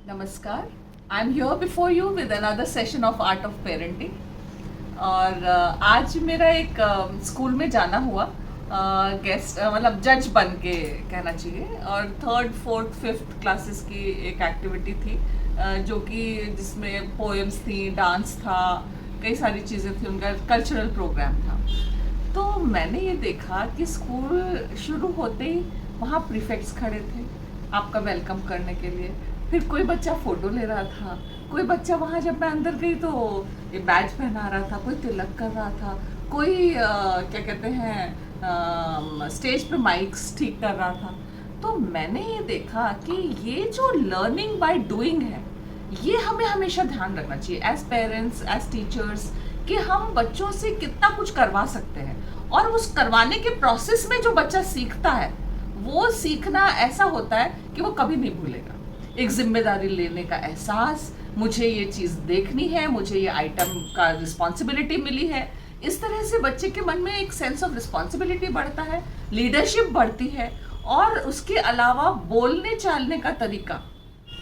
नमस्कार. I am here before you with another session of art of parenting. और आज मेरा एक स्कूल में जाना हुआ गेस्ट, मतलब जज बन के कहना चाहिए. और थर्ड फोर्थ फिफ्थ क्लासेस की एक एक्टिविटी थी, जो कि जिसमें पोएम्स थी, डांस था, कई सारी चीज़ें थी. उनका कल्चरल प्रोग्राम था. तो मैंने ये देखा कि स्कूल शुरू होते ही वहाँ प्रीफेक्ट्स खड़े थे आपका वेलकम करने के लिए. फिर कोई बच्चा फ़ोटो ले रहा था, कोई बच्चा वहाँ जब मैं अंदर गई तो ये बैज पहना रहा था, कोई तिलक कर रहा था, कोई क्या कहते हैं स्टेज पे माइक्स ठीक कर रहा था. तो मैंने ये देखा कि ये जो लर्निंग बाय डूइंग है, ये हमें हमेशा ध्यान रखना चाहिए एज पेरेंट्स, एज टीचर्स, कि हम बच्चों से कितना कुछ करवा सकते हैं. और उस करवाने के प्रोसेस में जो बच्चा सीखता है, वो सीखना ऐसा होता है कि वो कभी नहीं भूलेगा. एक जिम्मेदारी लेने का एहसास, मुझे ये चीज़ देखनी है, मुझे ये आइटम का रिस्पॉन्सिबिलिटी मिली है. इस तरह से बच्चे के मन में एक सेंस ऑफ रिस्पॉन्सिबिलिटी बढ़ता है, लीडरशिप बढ़ती है. और उसके अलावा बोलने चालने का तरीका,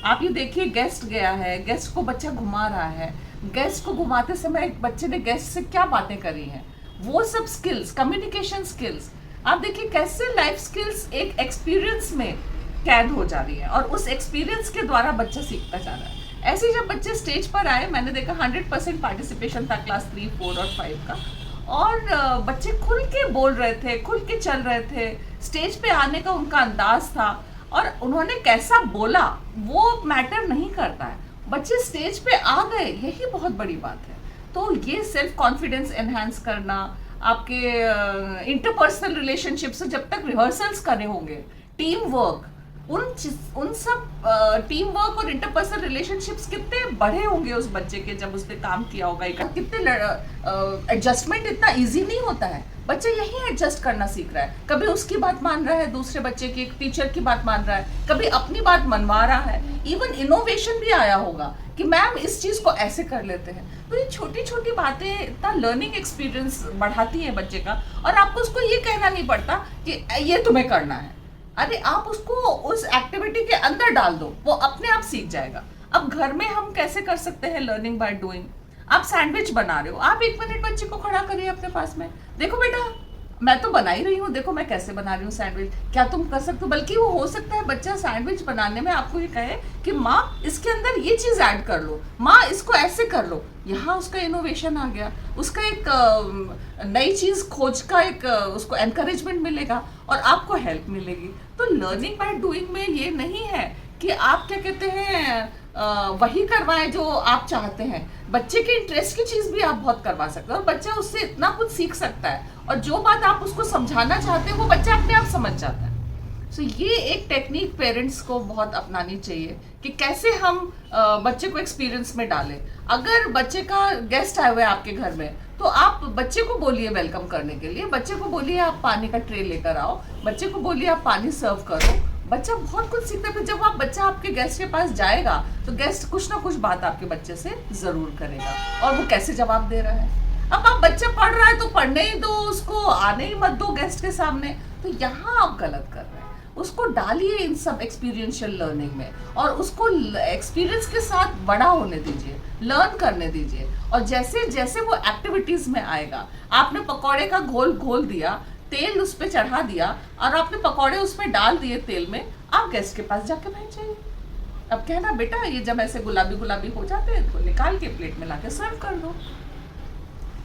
आप ये देखिए, गेस्ट गया है, गेस्ट को बच्चा घुमा रहा है, गेस्ट को घुमाते समय एक बच्चे ने गेस्ट से क्या बातें करी हैं, वो सब स्किल्स, कम्युनिकेशन स्किल्स, आप देखिए कैसे लाइफ स्किल्स एक एक्सपीरियंस में कैद हो जा रही है और उस एक्सपीरियंस के द्वारा बच्चा सीखता जा रहा है. ऐसे ही जब बच्चे स्टेज पर आए, मैंने देखा 100% पार्टिसिपेशन था क्लास 3, 4 और 5 का. और बच्चे खुल के बोल रहे थे, खुल के चल रहे थे, स्टेज पे आने का उनका अंदाज था. और उन्होंने कैसा बोला वो मैटर नहीं करता है, बच्चे स्टेज पे आ गए, यही बहुत बड़ी बात है. तो ये सेल्फ कॉन्फिडेंस एनहांस करना, आपके इंटरपर्सनल रिलेशनशिप से जब तक रिहर्सल्स करे होंगे, टीम वर्क, उन सब टीम वर्क और इंटरपर्सनल रिलेशनशिप्स कितने बढ़े होंगे उस बच्चे के जब उसने काम किया होगा. कितने एडजस्टमेंट इतना इजी नहीं होता है. बच्चा यही एडजस्ट करना सीख रहा है. कभी उसकी बात मान रहा है, दूसरे बच्चे की, एक टीचर की बात मान रहा है, कभी अपनी बात मनवा रहा है. इवन इनोवेशन भी आया होगा कि मैम इस चीज़ को ऐसे कर लेते हैं. तो ये छोटी छोटी बातें इतना लर्निंग एक्सपीरियंस बढ़ाती हैं बच्चे का. और आपको उसको ये कहना नहीं पड़ता कि ये तुम्हें करना है. अरे आप उसको उस एक्टिविटी के अंदर डाल दो, वो अपने आप सीख जाएगा. अब घर में हम कैसे कर सकते हैं लर्निंग बाय डूइंग. आप सैंडविच बना रहे हो, आप 1 मिनट बच्चे को खड़ा करिए अपने पास में, देखो बेटा मैं तो बना ही रही हूँ, देखो मैं कैसे बना रही हूँ सैंडविच, क्या तुम कर सकते हो. बल्कि वो हो सकता है बच्चा सैंडविच बनाने में आपको ये कहे कि माँ इसके अंदर ये चीज़ ऐड कर लो, माँ इसको ऐसे कर लो. यहाँ उसका इनोवेशन आ गया, उसका एक नई चीज़ खोज का एक उसको एनकरेजमेंट मिलेगा और आपको हेल्प मिलेगी. तो लर्निंग बाय डूइंग में ये नहीं है कि आप क्या कहते हैं वही करवाएं जो आप चाहते हैं. बच्चे के इंटरेस्ट की चीज़ भी आप बहुत करवा सकते हो और बच्चा उससे इतना कुछ सीख सकता है. और जो बात आप उसको समझाना चाहते हैं वो बच्चा अपने आप समझ जाता है. सो ये एक टेक्निक पेरेंट्स को बहुत अपनानी चाहिए कि कैसे हम बच्चे को एक्सपीरियंस में डालें. अगर बच्चे का गेस्ट आए हुए हैं आपके घर में, तो आप बच्चे को बोलिए वेलकम करने के लिए, बच्चे को बोलिए आप पानी का ट्रे लेकर आओ, बच्चे को बोलिए आप पानी सर्व करो. बच्चा बहुत कुछ सीखता है. फिर जब आप बच्चा आपके गेस्ट के पास जाएगा तो गेस्ट कुछ ना कुछ बात आपके बच्चे से ज़रूर करेगा. और वो कैसे जवाब दे रहा है. अब आप बच्चा पढ़ रहा है तो पढ़ने ही दो, उसको आने ही मत दो गेस्ट के सामने. तो यहाँ आप गलत कर रहे हैं. उसको डालिए इन सब एक्सपीरियंशियल लर्निंग में और उसको एक्सपीरियंस के साथ बड़ा होने दीजिए, लर्न करने दीजिए. और जैसे जैसे वो एक्टिविटीज़ में आएगा, आपने पकौड़े का घोल घोल दिया, तेल उस पर चढ़ा दिया और आपने पकौड़े उसमें डाल दिए तेल में, आप गेस्ट के पास जाके बैठ जाइए. अब कहना बेटा ये जब ऐसे गुलाबी गुलाबी हो जाते हैं तो निकाल के प्लेट में लाके सर्व कर दो.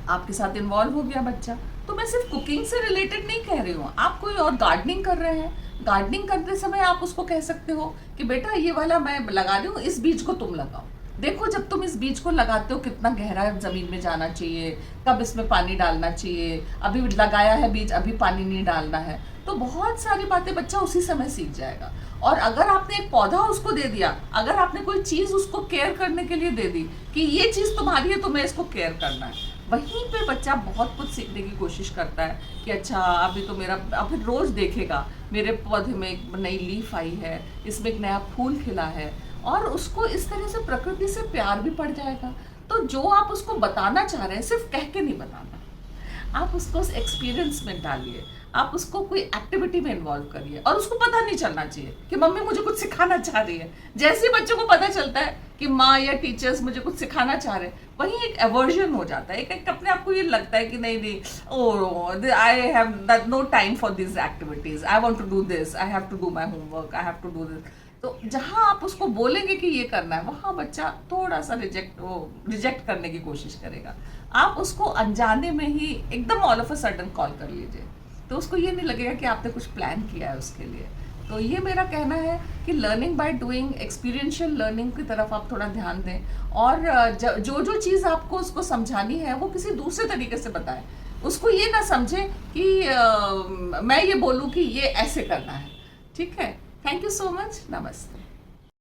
आपके साथ इन्वॉल्व हो गया बच्चा. तो मैं सिर्फ कुकिंग से रिलेटेड नहीं कह रही हूँ. आप कोई और गार्डनिंग कर रहे हैं, गार्डनिंग करते समय आप उसको कह सकते हो कि बेटा ये वाला मैं लगा रही हूँ, इस बीज को तुम लगाओ. देखो जब तुम इस बीज को लगाते हो कितना गहरा ज़मीन में जाना चाहिए, कब इसमें पानी डालना चाहिए, अभी लगाया है बीज अभी पानी नहीं डालना है. तो बहुत सारी बातें बच्चा उसी समय सीख जाएगा. और अगर आपने एक पौधा उसको दे दिया, अगर आपने कोई चीज़ उसको केयर करने के लिए दे दी कि ये चीज़ तुम्हारी है, तुम्हें इसको केयर करना है, वहीं पे बच्चा बहुत कुछ सीखने की कोशिश करता है कि अच्छा अभी तो मेरा, अभी रोज़ देखेगा मेरे पौधे में एक नई लीफ आई है, इसमें एक नया फूल खिला है. और उसको इस तरह से प्रकृति से प्यार भी पड़ जाएगा. तो जो आप उसको बताना चाह रहे हैं सिर्फ कह के नहीं बताना, आप उसको उस एक्सपीरियंस में डालिए. आप उसको कोई एक्टिविटी में इन्वॉल्व करिए, और उसको पता नहीं चलना चाहिए कि मम्मी मुझे कुछ सिखाना चाह रही है। जैसे ही बच्चों को पता चलता है कि माँ या टीचर्स मुझे कुछ सिखाना चाह रहे हैं, वहीं एक एवर्जन हो जाता है, एक अपने आप को ये लगता है कि नहीं नहीं, oh I have no time for this activities, I want to do this, I have to do my homework, I have to do this. तो जहां आप उसको बोलेंगे कि ये करना है, वहां बच्चा थोड़ा सा रिजेक्ट करने की कोशिश करेगा। आप उसको अनजाने में ही एकदम all of a sudden call कर लीजिए, तो उसको ये नहीं लगेगा कि आपने कुछ प्लान किया है उसके लिए। तो ये मेरा कहना है कि learning by doing, experiential learning की तरफ आप थोड़ा ध्यान दें, और जो जो चीज़ आपको उसको समझानी है वो किसी दूसरे तरीके से बताएं। उसको ये ना समझे कि मैं ये बोलूँ कि ये ऐसे करना है। ठीक है, थैंक यू सो मच, नमस्ते।